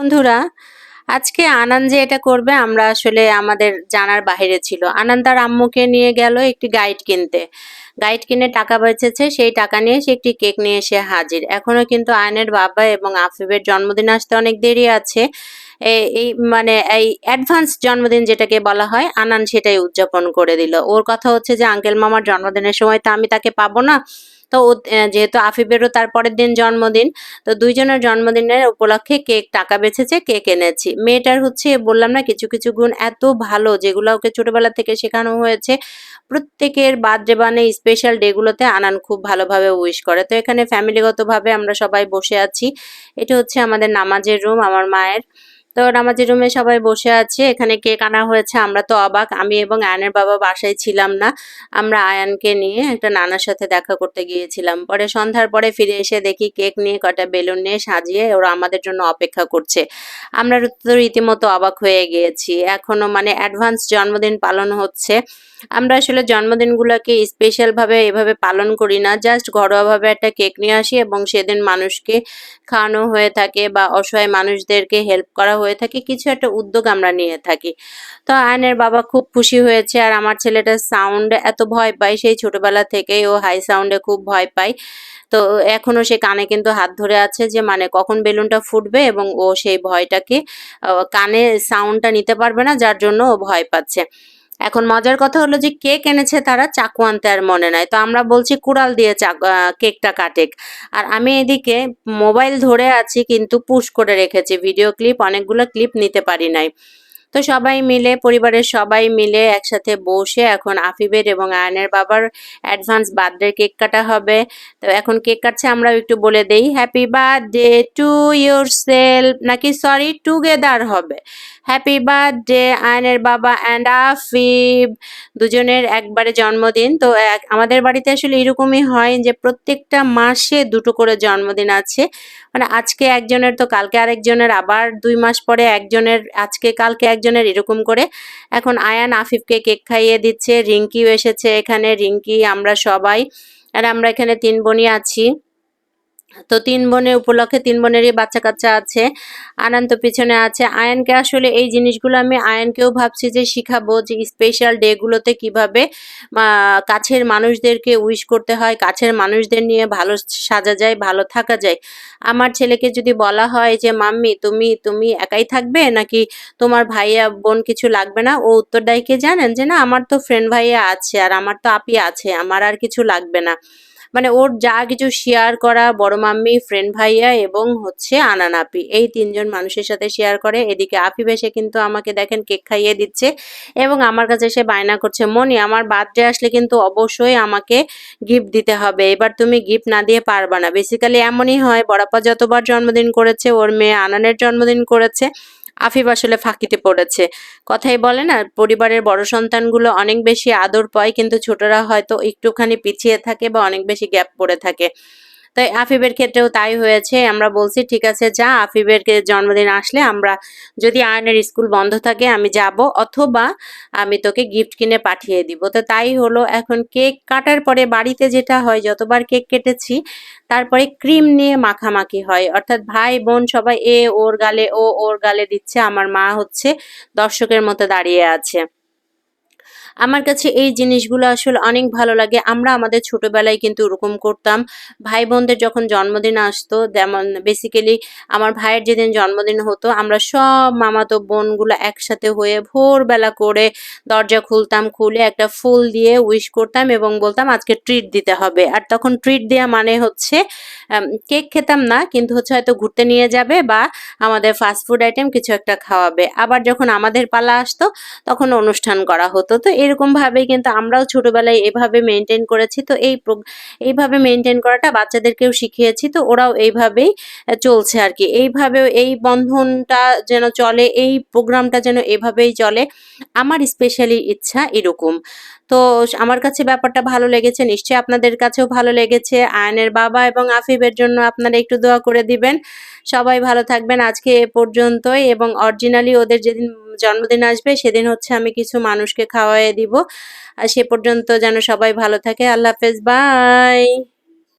বন্ধুরা, আজকে আনান যে এটা করবে আমরা আসলে আমাদের জানার বাইরে ছিল। আনান তার আম্মুকে নিয়ে গেল একটি গাইড কিনতে। গাইড কিনে টাকা বেঁচেছে, সেই টাকা নিয়ে সে একটি কেক নিয়ে এসে হাজির। এখনো কিন্তু আয়নের বাবা এবং আফিফের জন্মদিন আসতে অনেক দেরি আছে। এই মানে এই অ্যাডভান্স জন্মদিন যেটাকে বলা হয়, আনান সেটাই উদযাপন করে দিল। ওর কথা হচ্ছে যে আঙ্কেল মামার জন্মদিনের সময় তো আমি তাকে পাবো না। তো যেহেতু আফিফেরও তার পরের দিন জন্মদিন, তো দুইজনের জন্মদিনের উপলক্ষে কেক টাকা বেঁচেছে, কেক এনেছি। মেয়েটার হচ্ছে বললাম না কিছু কিছু গুণ এত ভালো যেগুলো ওকে ছোটবেলা থেকে শেখানো হয়েছে। প্রত্যেকের বার্থডে মানে স্পেশাল ডেগুলোতে আনান খুব ভালোভাবে উইশ করে। তো এখানে ফ্যামিলিগতভাবে আমরা সবাই বসে আছি। এটা হচ্ছে আমাদের নামাজের রুম, আমার মায়ের। তো নামাজের রুমে সবাই বসে আছে, এখানে কেক আনা হয়েছে। আমরা তো অবাক, আমি এবং আয়ানের বাবা বাসায় ছিলাম না। আমরা আয়ানকে নিয়ে একটা নানার সাথে দেখা করতে গিয়েছিলাম। পরে সন্ধ্যার পরে ফিরে এসে দেখি কেক নিয়ে কটা বেলুন নিয়ে সাজিয়ে ওরা আমাদের জন্য অপেক্ষা করছে। আমরা তো রীতিমতো অবাক হয়ে গিয়েছি। এখনো মানে অ্যাডভান্স জন্মদিন পালন হচ্ছে। আমরা আসলে জন্মদিনগুলোকে স্পেশাল ভাবে এভাবে পালন করি না, জাস্ট ঘরোয়াভাবে একটা কেক নিয়ে আসি এবং সেদিন মানুষকে খাওয়ানো হয়ে থাকে বা অসহায় মানুষদেরকে হেল্প করা হয়ে থাকে, কিছু একটা উদ্যোগ আমরা নিয়ে থাকি। তো আয়নের বাবা খুব খুশি হয়েছে। আর আমার ছেলেটা সাউন্ড এত ভয় পায়, সেই ছোটবেলা থেকেই ও হাই সাউন্ডে খুব ভয় পায়। তো এখনো সে কানে কিন্তু হাত ধরে আছে যে মানে কখন বেলুনটা ফুটবে, এবং ও সেই ভয়টাকে কানে সাউন্ডটা নিতে পারবে না, যার জন্য ও ভয় পাচ্ছে। এখন মজার কথা হলো যে কেক এনেছে তারা, চাকু আনতে আর মনে নাই। তো আমরা বলছি কুড়াল দিয়ে কেকটা কাটেক। আর আমি এদিকে মোবাইল ধরে আছি কিন্তু পুশ করে রেখেছি ভিডিও ক্লিপ, অনেকগুলো ক্লিপ নিতে পারি নাই। তো সবাই মিলে, পরিবারের সবাই মিলে একসাথে বসে এখন আফিফের এবং আয়নের বাবার অ্যাডভান্স বার্থডে কেক কাটা হবে। তো এখন কেক কাটছে, আমরাও একটু বলে দেই happy birthday to your self, নাকি সরি টুগেদার হবে। হ্যাপি বার্থডে আয়নের বাবা অ্যান্ড আফিফ, দুজনের একবারে জন্মদিন। তো আমাদের বাড়িতে আসলে এরকমই হয় যে প্রত্যেকটা মাসে দুটো করে জন্মদিন আছে। মানে আজকে একজনের তো কালকে আরেকজনের, আবার 2 মাস পরে একজনের, আজকে কালকে একজনের, এরকম করে। এখন আয়ান আফিফকে কেক খাইয়ে দিচ্ছে, রিঙ্কিও এসেছে এখানে, রিঙ্কি, আমরা সবাই। আর আমরা এখানে 3 বোনই আছি। তো 3 বোনের উপলক্ষে 3 বোনেরই বাচ্চা কাচ্চা আছে। আনান তো পিছনে আছে। আয়ানকে আসলে এই জিনিসগুলো আমি আয়ানকেও ভাবছি যে শিখাবো যে স্পেশাল ডেগুলোতে কিভাবে কাছের মানুষদেরকে উইশ করতে হয়, কাছের মানুষদের নিয়ে ভালো সাজা যায়, ভালো থাকা যায়। আমার ছেলেকে যদি বলা হয় যে মাম্মি তুমি তুমি একাই থাকবে নাকি তোমার ভাইয়া বোন কিছু লাগবে না, ও উত্তর দেয় কি জানেন, যে না আমার তো ফ্রেন্ড ভাইয়া আছে আর আমার তো আপি আছে, আমার আর কিছু লাগবে না। মানে ওর যা কিছু শেয়ার করা বড় মাম্মি, ফ্রেন্ড ভাইয়া এবং হচ্ছে আনান আপি, এই 3জন মানুষের সাথে শেয়ার করে। এদিকে আফিফ এসে কিন্তু আমাকে দেখেন কেক খাইয়ে দিচ্ছে এবং আমার কাছে এসে বায়না করছে, মনি আমার বার্থডে আসলে কিন্তু অবশ্যই আমাকে গিফট দিতে হবে, এবার তুমি গিফট না দিয়ে পারবা না। বেসিক্যালি এমনই হয়, বড়াপা যতবার জন্মদিন করেছে, ওর মেয়ে আনানের জন্মদিন করেছে, আফিফ আসলে ফাঁকিতে পড়েছে। কথাই বলে না, পরিবারের বড় সন্তানগুলো অনেক বেশি আদর পায় কিন্তু ছোটরা হয়তো একটুখানি পিছিয়ে থাকে বা অনেক বেশি গ্যাপ পড়ে থাকে। তাই আফিফের ক্ষেত্রেও তাই হয়েছে। আমরা বলছি ঠিক আছে যা, আফিফের জন্মদিন আসলে আমরা, যদি আয়নের স্কুল বন্ধ থাকে আমি যাব, অথবা আমি তোকে গিফট কিনে পাঠিয়ে দিব। তো তাই হলো। এখন কেক কাটার পরে বাড়িতে যেটা হয়, যতবার কেক কেটেছি তারপরে ক্রিম নিয়ে মাখামাখি হয়, অর্থাৎ ভাই বোন সবাই এ ওর গালে, ও ওর গালে দিচ্ছে, আমার মা হচ্ছে দর্শকের মতো দাঁড়িয়ে আছে। আমার কাছে এই জিনিসগুলো আসলে অনেক ভালো লাগে। আমরা আমাদের ছোটবেলায় কিন্তু ওরকম করতাম। ভাই বোনদের যখন জন্মদিন আসতো, যেমন বেসিক্যালি আমার ভাইয়ের যেদিন জন্মদিন হতো, আমরা সব মামাতো বোনগুলো একসাথে হয়ে ভোরবেলা করে দরজা খুলতাম, খুলে একটা ফুল দিয়ে উইশ করতাম এবং বলতাম আজকে ট্রিট দিতে হবে। আর তখন ট্রিট দেওয়া মানে হচ্ছে কেক খেতাম না, কিন্তু হচ্ছে হয়তো ঘুরতে নিয়ে যাবে বা আমাদের ফাস্টফুড আইটেম কিছু একটা খাওয়াবে। আবার যখন আমাদের পালা আসতো তখন অনুষ্ঠান করা হতো। তো এরকমভাবেই কিন্তু আমরাও ছোটবেলায় এভাবে মেনটেন করেছি। তো এইভাবে মেনটেন করাটা বাচ্চাদেরকেও শিখিয়েছি। তো ওরাও এইভাবেই চলছে আর কি। এইভাবেও এই বন্ধনটা যেন চলে, এই প্রোগ্রামটা যেন এভাবেই চলে। আমার স্পেশালি ইচ্ছা এরকম। তো আমার কাছে ব্যাপারটা ভালো লেগেছে, নিশ্চয়ই আপনাদের কাছেও ভালো লেগেছে। আয়নের বাবা এবং আফিফের জন্য আপনারা একটু দোয়া করে দিবেন। সবাই ভালো থাকবেন। আজকে এ পর্যন্তই, এবং অরিজিনালি ওদের যেদিন জন্মদিন আসবে সেদিন হচ্ছে আমি কিছু মানুষকে খাওয়াইয়ে দিব। আর সে পর্যন্ত যেন সবাই ভালো থাকে। আল্লাহ হাফেজ, বাই।